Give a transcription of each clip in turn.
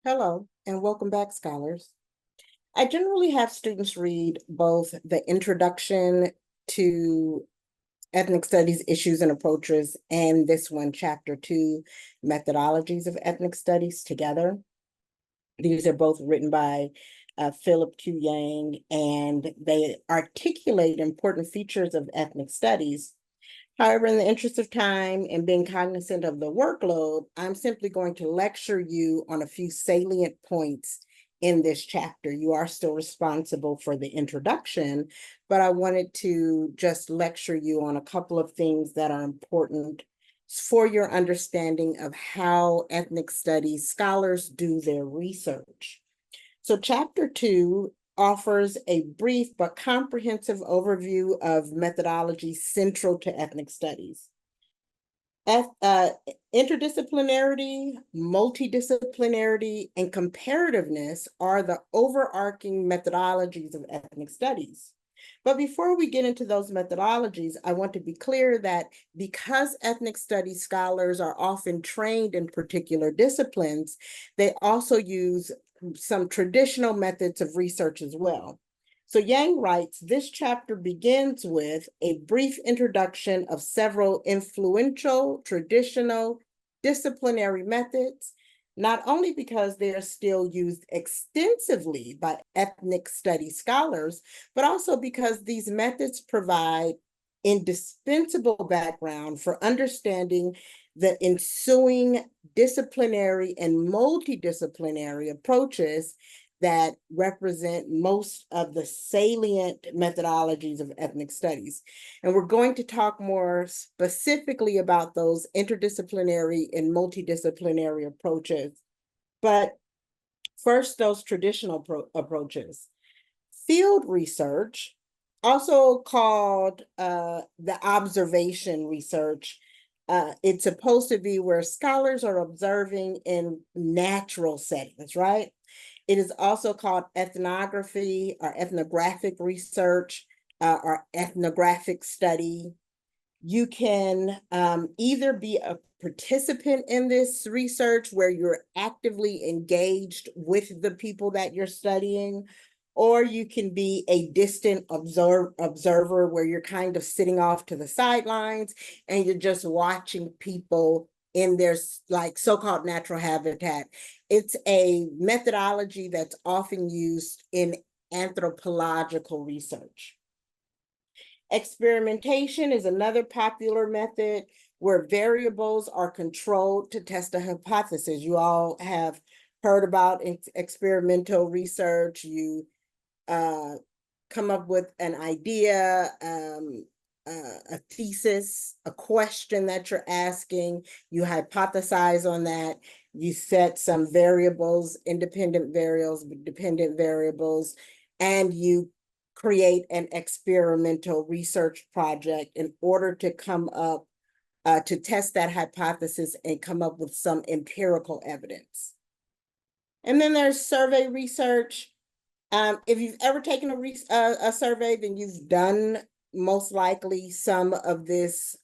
Hello, and welcome back, scholars. I generally have students read both the introduction to ethnic studies issues and approaches and this one, chapter 2, methodologies of ethnic studies together. These are both written by Philip Q. Yang, and they articulate important features of ethnic studies. However, in the interest of time and being cognizant of the workload, I'm simply going to lecture you on a few salient points in this chapter. You are still responsible for the introduction, but I wanted to just lecture you on a couple of things that are important for your understanding of how ethnic studies scholars do their research. So chapter 2 offers a brief but comprehensive overview of methodologies central to ethnic studies. Interdisciplinarity, multidisciplinarity, and comparativeness are the overarching methodologies of ethnic studies. But before we get into those methodologies, I want to be clear that because ethnic studies scholars are often trained in particular disciplines, they also use some traditional methods of research as well. So Yang writes, this chapter begins with a brief introduction of several influential, traditional, disciplinary methods, not only because they are still used extensively by ethnic studies scholars, but also because these methods provide indispensable background for understanding the ensuing disciplinary and multidisciplinary approaches that represent most of the salient methodologies of ethnic studies. And we're going to talk more specifically about those interdisciplinary and multidisciplinary approaches. But first, those traditional approaches. Field research, also called the observation research, it's supposed to be where scholars are observing in natural settings, right? It is also called ethnography or ethnographic research or ethnographic study. You can either be a participant in this research where you're actively engaged with the people that you're studying, or you can be a distant observer where you're kind of sitting off to the sidelines and you're just watching people in their like so-called natural habitat. It's a methodology that's often used in anthropological research. Experimentation is another popular method where variables are controlled to test a hypothesis. You all have heard about experimental research. You come up with an idea, a thesis, a question that you're asking, you hypothesize on that, you set some variables, independent variables, dependent variables, and you create an experimental research project in order to come up, to test that hypothesis and come up with some empirical evidence. And then there's survey research. If you've ever taken a survey, then you've done most likely some of this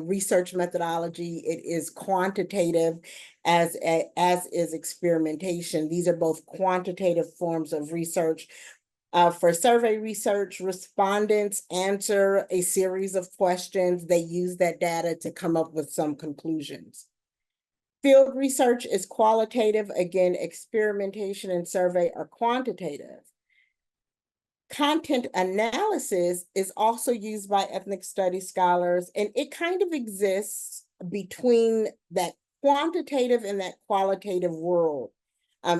research methodology. It is quantitative as is experimentation. These are both quantitative forms of research. For survey research, respondents answer a series of questions. They use that data to come up with some conclusions. Field research is qualitative. Again, experimentation and survey are quantitative. Content analysis is also used by ethnic studies scholars, and it kind of exists between that quantitative and that qualitative world,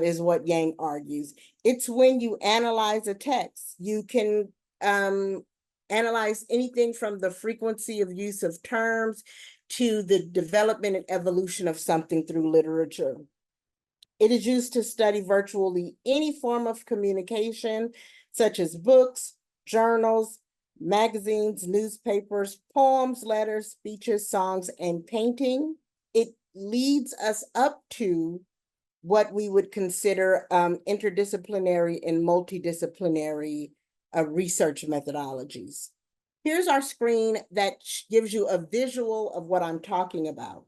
is what Yang argues. It's when you analyze a text. You can analyze anything from the frequency of use of terms to the development and evolution of something through literature. It is used to study virtually any form of communication, such as books, journals, magazines, newspapers, poems, letters, speeches, songs, and painting. It leads us up to what we would consider interdisciplinary and multidisciplinary research methodologies. Here's our screen that gives you a visual of what I'm talking about.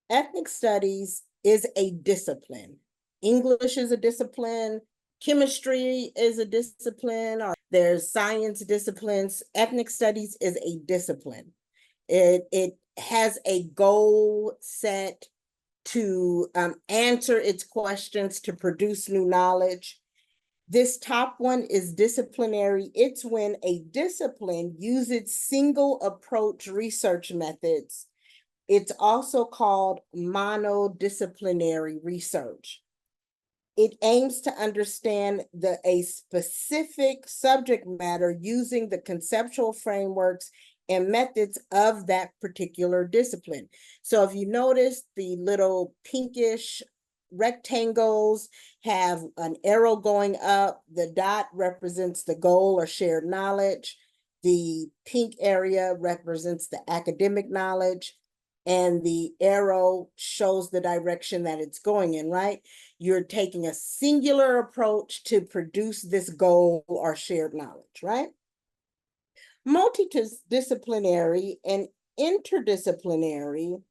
Ethnic studies is a discipline. English is a discipline, chemistry is a discipline, or there's science disciplines. Ethnic studies is a discipline. It has a goal set to answer its questions, to produce new knowledge. This top one is disciplinary. It's when a discipline uses single approach research methods. It's also called monodisciplinary research. It aims to understand a specific subject matter using the conceptual frameworks and methods of that particular discipline. So if you notice, the little pinkish rectangles have an arrow going up. The dot represents the goal or shared knowledge. The pink area represents the academic knowledge, and the arrow shows the direction that it's going in, right? You're taking a singular approach to produce this goal or shared knowledge, right? Multidisciplinary and interdisciplinary,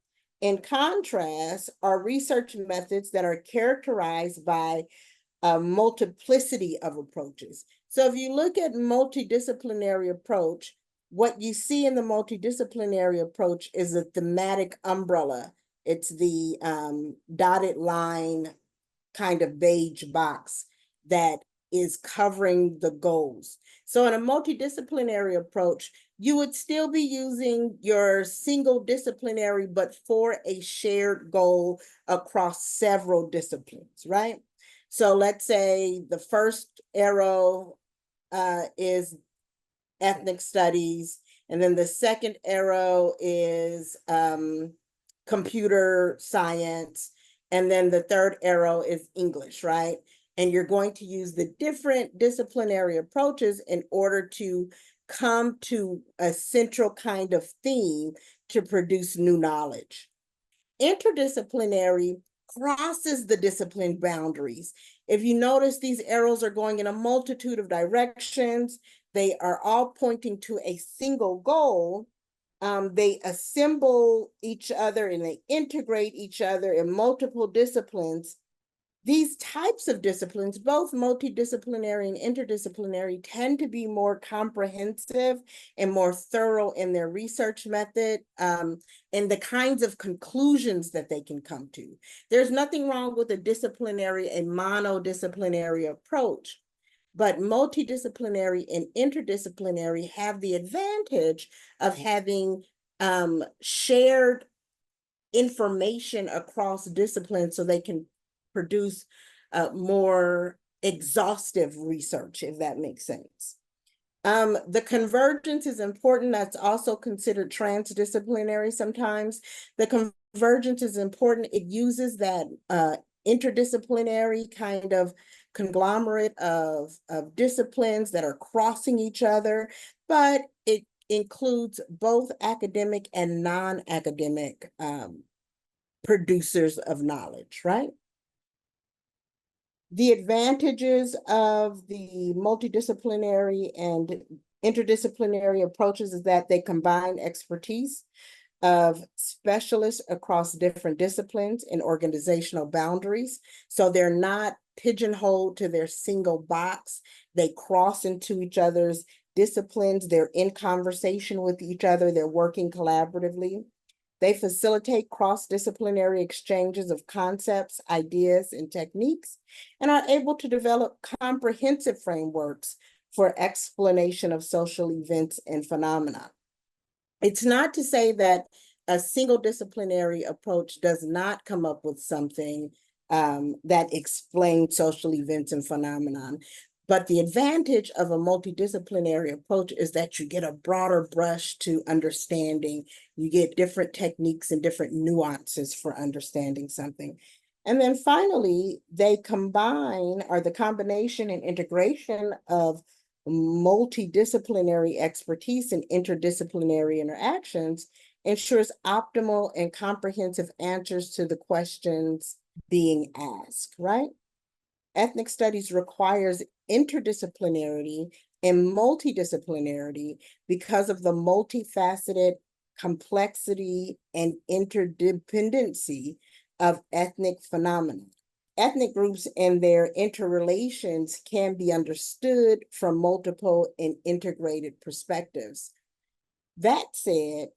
in contrast, are research methods that are characterized by a multiplicity of approaches. So if you look at multidisciplinary approach, what you see in the multidisciplinary approach is a thematic umbrella. It's the dotted line kind of beige box that is covering the goals. So in a multidisciplinary approach, you would still be using your single disciplinary, but for a shared goal across several disciplines, right? So let's say the first arrow is ethnic studies, and then the second arrow is computer science, and then the third arrow is English, right? And you're going to use the different disciplinary approaches in order to come to a central kind of theme to produce new knowledge. Interdisciplinary crosses the discipline boundaries. If you notice, these arrows are going in a multitude of directions. They are all pointing to a single goal. They assemble each other and they integrate each other in multiple disciplines. These types of disciplines, both multidisciplinary and interdisciplinary, tend to be more comprehensive and more thorough in their research method and the kinds of conclusions that they can come to. There's nothing wrong with a monodisciplinary approach, but multidisciplinary and interdisciplinary have the advantage of having shared information across disciplines so they can produce more exhaustive research, if that makes sense. The convergence is important. That's also considered transdisciplinary sometimes. The convergence is important. It uses that interdisciplinary kind of conglomerate of disciplines that are crossing each other, but it includes both academic and non-academic producers of knowledge, right? The advantages of the multidisciplinary and interdisciplinary approaches is that they combine expertise of specialists across different disciplines and organizational boundaries. So they're not pigeonholed to their single box. They cross into each other's disciplines. They're in conversation with each other. They're working collaboratively. They facilitate cross-disciplinary exchanges of concepts, ideas, and techniques, and are able to develop comprehensive frameworks for explanation of social events and phenomena. It's not to say that a single disciplinary approach does not come up with something that explains social events and phenomenon. But the advantage of a multidisciplinary approach is that you get a broader brush to understanding. You get different techniques and different nuances for understanding something. And then finally, they combine, or the combination and integration of multidisciplinary expertise and interdisciplinary interactions ensures optimal and comprehensive answers to the questions being asked, right? Ethnic studies requires interdisciplinarity and multidisciplinarity because of the multifaceted complexity and interdependency of ethnic phenomena. ethnic groups and their interrelations can be understood from multiple and integrated perspectives. That said,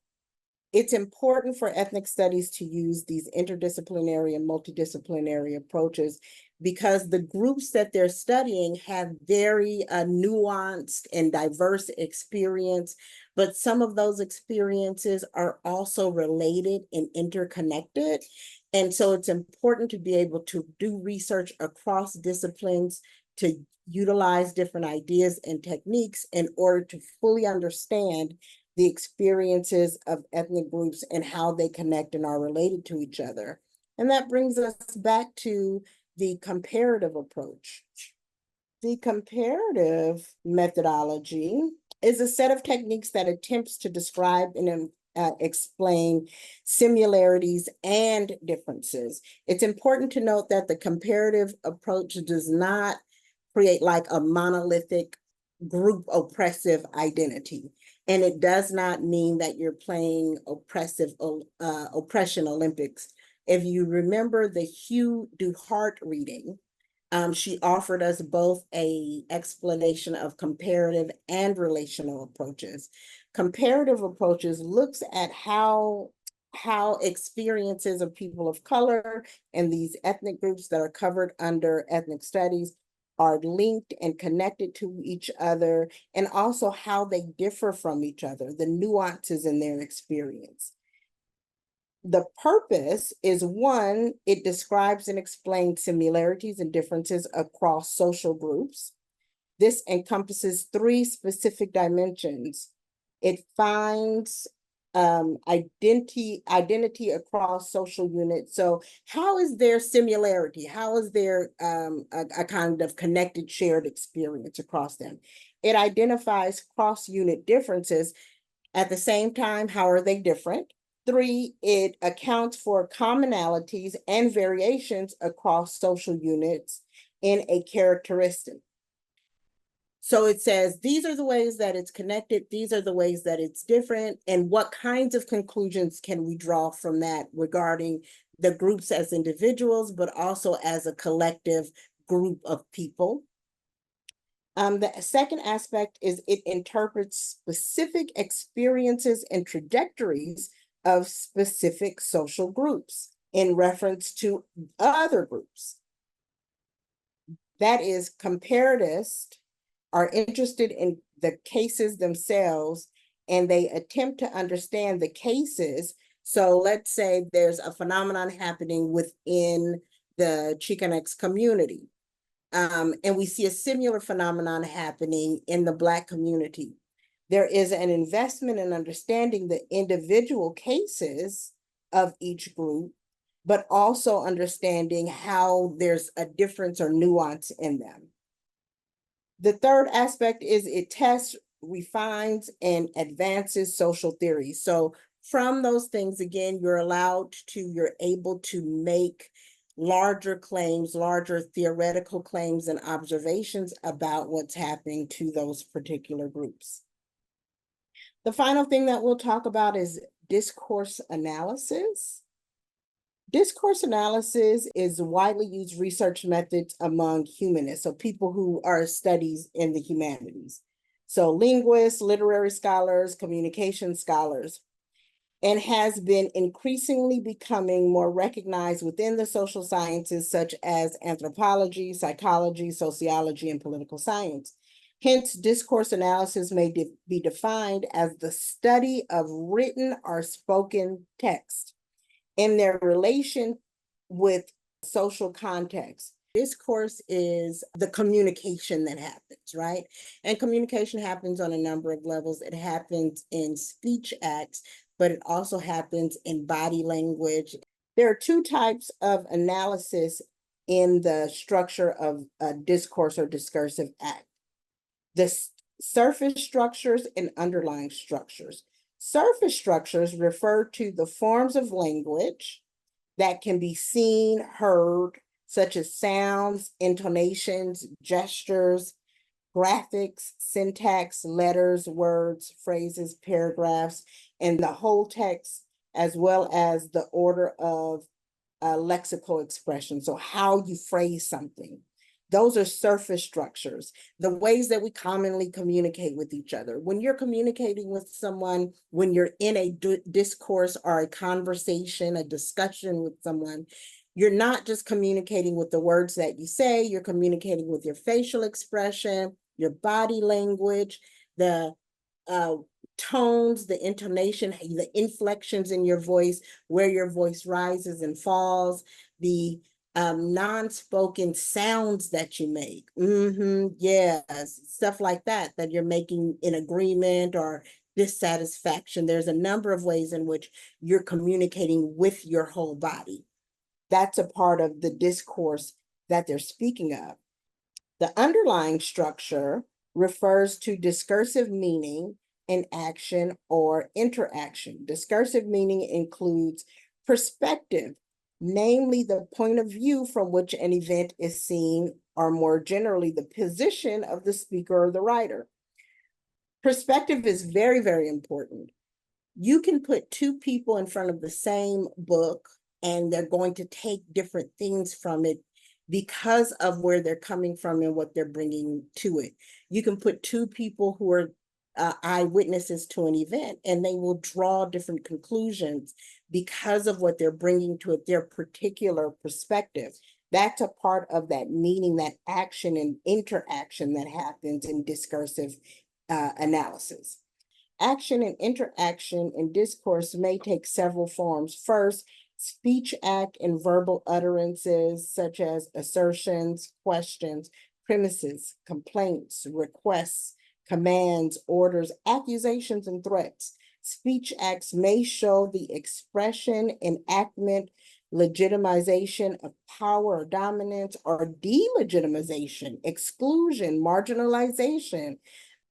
it's important for ethnic studies to use these interdisciplinary and multidisciplinary approaches because the groups that they're studying have very nuanced and diverse experience, but some of those experiences are also related and interconnected. And so it's important to be able to do research across disciplines to utilize different ideas and techniques in order to fully understand the experiences of ethnic groups and how they connect and are related to each other. And that brings us back to the comparative approach. The comparative methodology is a set of techniques that attempts to describe and explain similarities and differences. It's important to note that the comparative approach does not create like a monolithic group oppressive identity. And it does not mean that you're playing oppression Olympics. If you remember the Hugh DuHart reading, she offered us both an explanation of comparative and relational approaches. Comparative approaches looks at how experiences of people of color and these ethnic groups that are covered under ethnic studies are linked and connected to each other, and also how they differ from each other, the nuances in their experience. The purpose is one, it describes and explains similarities and differences across social groups. This encompasses 3 specific dimensions. It finds identity across social units. So how is there similarity? How is there a kind of connected shared experience across them? It identifies cross-unit differences. At the same time, how are they different? 3, it accounts for commonalities and variations across social units in a characteristic. So it says, these are the ways that it's connected, these are the ways that it's different, and what kinds of conclusions can we draw from that regarding the groups as individuals, but also as a collective group of people. The second aspect is it interprets specific experiences and trajectories of specific social groups in reference to other groups. That is, comparatists are interested in the cases themselves, and they attempt to understand the cases. So let's say there's a phenomenon happening within the Chicanx community, and we see a similar phenomenon happening in the Black community. There is an investment in understanding the individual cases of each group, but also understanding how there's a difference or nuance in them. The third aspect is it tests, refines, and advances social theory. So from those things, again, you're able to make larger claims, larger theoretical claims and observations about what's happening to those particular groups. The final thing that we'll talk about is discourse analysis. Discourse analysis is widely used research methods among humanists, so people who are studies in the humanities. So linguists, literary scholars, communication scholars, and has been increasingly becoming more recognized within the social sciences such as anthropology, psychology, sociology, and political science. Hence, discourse analysis may be defined as the study of written or spoken text in their relation with social context. Discourse is the communication that happens, right? And communication happens on a number of levels. It happens in speech acts, but it also happens in body language. There are 2 types of analysis in the structure of a discourse or discursive act: the surface structures and underlying structures. Surface structures refer to the forms of language that can be seen, heard, such as sounds, intonations, gestures, graphics, syntax, letters, words, phrases, paragraphs, and the whole text, as well as the order of lexical expressions, so how you phrase something. Those are surface structures, the ways that we commonly communicate with each other. When you're communicating with someone, when you're in a discourse or a conversation, a discussion with someone, you're not just communicating with the words that you say, you're communicating with your facial expression, your body language, the tones, the intonation, the inflections in your voice, where your voice rises and falls, the non-spoken sounds that you make. Yes, stuff like that you're making in agreement or dissatisfaction. There's a number of ways in which you're communicating with your whole body. That's a part of the discourse that they're speaking of. The underlying structure refers to discursive meaning in action or interaction. Discursive meaning includes perspective, namely the point of view from which an event is seen, or more generally, the position of the speaker or the writer. Perspective is very, very important. You can put two people in front of the same book and they're going to take different things from it because of where they're coming from and what they're bringing to it. You can put two people who are eyewitnesses to an event and they will draw different conclusions because of what they're bringing to it, their particular perspective. That's a part of that meaning, that action and interaction that happens in discursive analysis. Action and interaction in discourse may take several forms. First, speech act and verbal utterances such as assertions, questions, premises, complaints, requests, commands, orders, accusations, and threats. Speech acts may show the expression, enactment, legitimization of power or dominance, or delegitimization, exclusion, marginalization,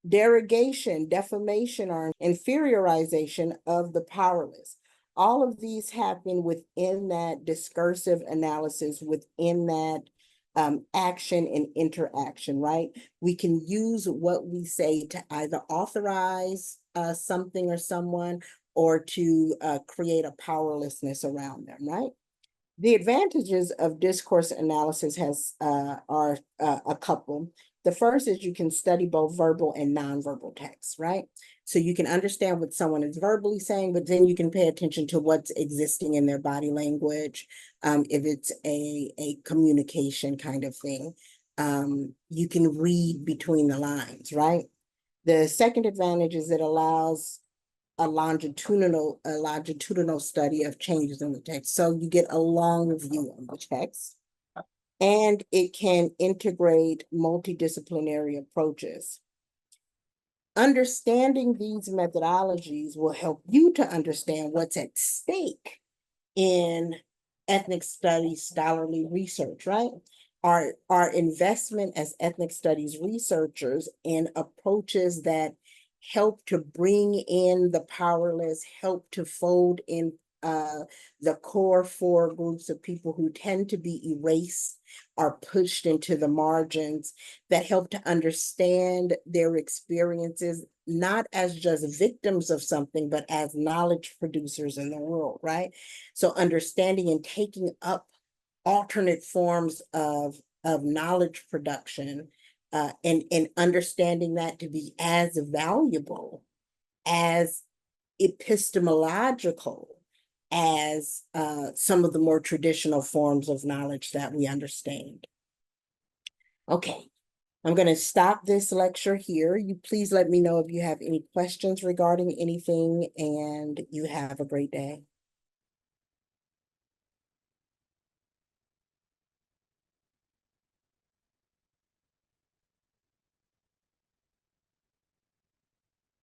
derogation, defamation, or inferiorization of the powerless. All of these happen within that discursive analysis, within that action and interaction, right? We can use what we say to either authorize something or someone, or to create a powerlessness around them, right? The advantages of discourse analysis are a couple. The first is you can study both verbal and nonverbal text, right? So you can understand what someone is verbally saying, but then you can pay attention to what's existing in their body language. If it's a communication kind of thing, you can read between the lines, right? The second advantage is it allows a longitudinal study of changes in the text. So you get a long view of the text, and it can integrate multidisciplinary approaches. Understanding these methodologies will help you to understand what's at stake in ethnic studies scholarly research, right? Our investment as ethnic studies researchers in approaches that help to bring in the powerless, help to fold in the core four groups of people who tend to be erased or pushed into the margins, that help to understand their experiences, not as just victims of something, but as knowledge producers in the world, right? So understanding and taking up alternate forms of knowledge production, and understanding that to be as valuable, as epistemological as some of the more traditional forms of knowledge that we understand. Okay, I'm going to stop this lecture here. You please let me know if you have any questions regarding anything, and you have a great day.